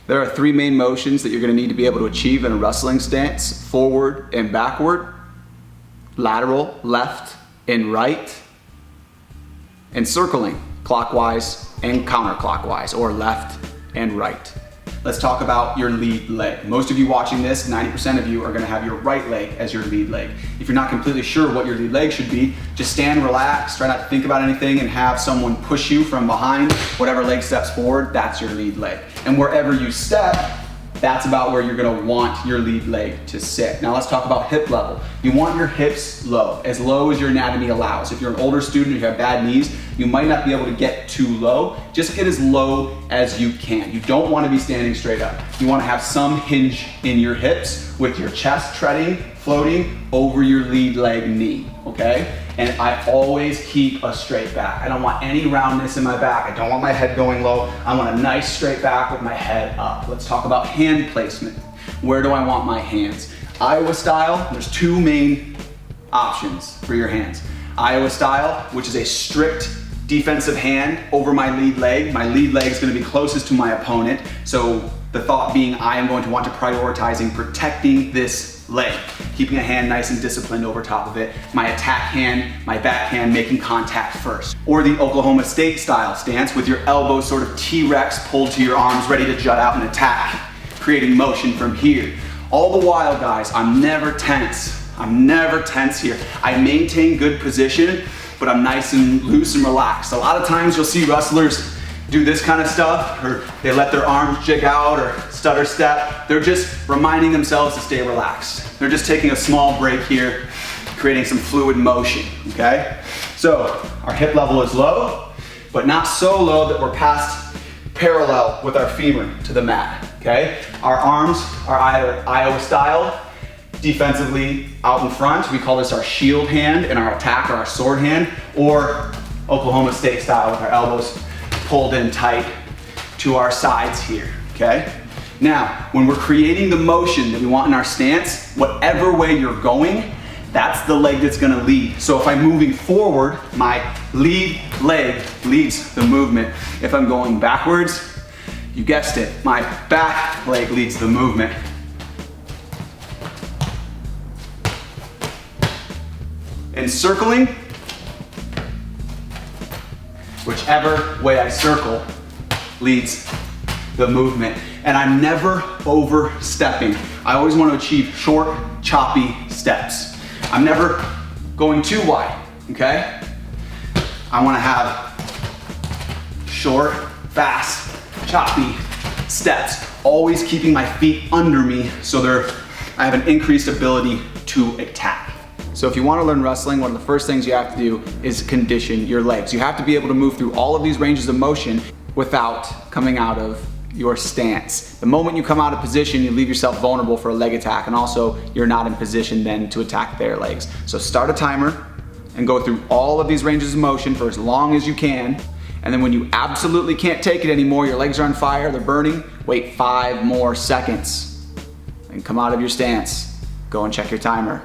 There are three main motions that you're going to need to be able to achieve in a wrestling stance: forward and backward, lateral, left and right, and circling, clockwise and counterclockwise, or left and right. Let's talk about your lead leg. Most of you watching this, 90% of you are gonna have your right leg as your lead leg. If you're not completely sure what your lead leg should be, just stand relaxed, try not to think about anything, and have someone push you from behind. Whatever leg steps forward, that's your lead leg. And wherever you step, that's about where you're gonna want your lead leg to sit. Now let's talk about hip level. You want your hips low as your anatomy allows. If you're an older student, if you have bad knees, you might not be able to get too low. Just get as low as you can. You don't wanna be standing straight up. You wanna have some hinge in your hips with your chest floating over your lead leg knee, okay? And I always keep a straight back. I don't want any roundness in my back. I don't want my head going low. I want a nice straight back with my head up. Let's talk about hand placement. Where do I want my hands? Iowa style, there's two main options for your hands. Iowa style, which is a strict defensive hand over my lead leg. My lead leg is gonna be closest to my opponent. So the thought being I am going to want to prioritizing protecting this leg, keeping a hand nice and disciplined over top of it. My attack hand, my backhand making contact first. Or the Oklahoma State style stance with your elbows sort of T-Rex pulled to your arms, ready to jut out and attack, creating motion from here. All the while, guys, I'm never tense. I'm never tense here. I maintain good position, but I'm nice and loose and relaxed. A lot of times you'll see wrestlers do this kind of stuff, or they let their arms jig out or stutter step. They're just reminding themselves to stay relaxed. They're just taking a small break here, creating some fluid motion, okay? So our hip level is low, but not so low that we're past parallel with our femur to the mat, okay? Our arms are either Iowa style, defensively out in front. We call this our shield hand, and our attack or our sword hand, or Oklahoma State style with our elbows pulled in tight to our sides here, okay? Now, when we're creating the motion that we want in our stance, whatever way you're going, that's the leg that's gonna lead. So if I'm moving forward, my lead leg leads the movement. If I'm going backwards, you guessed it, my back leg leads the movement. And circling, whichever way I circle leads the movement. And I'm never overstepping. I always want to achieve short, choppy steps. I'm never going too wide, okay? I want to have short, fast, choppy steps. Always keeping my feet under me so I have an increased ability to attack. So if you want to learn wrestling, one of the first things you have to do is condition your legs. You have to be able to move through all of these ranges of motion without coming out of your stance. The moment you come out of position, you leave yourself vulnerable for a leg attack, and also you're not in position then to attack their legs. So start a timer and go through all of these ranges of motion for as long as you can. And then when you absolutely can't take it anymore, your legs are on fire, they're burning, wait 5 more seconds and come out of your stance. Go and check your timer.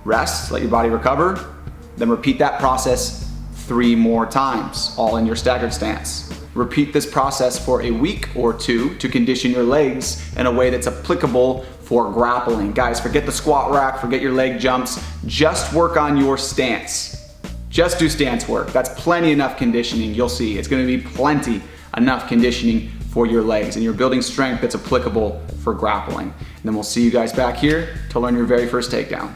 Rest, let your body recover, then repeat that process 3 more times, all in your staggered stance. Repeat this process for a week or 2 to condition your legs in a way that's applicable for grappling. Guys, forget the squat rack, forget your leg jumps, just work on your stance. Just do stance work. That's plenty enough conditioning, you'll see. It's gonna be plenty enough conditioning for your legs, and you're building strength that's applicable for grappling. And then we'll see you guys back here to learn your very first takedown.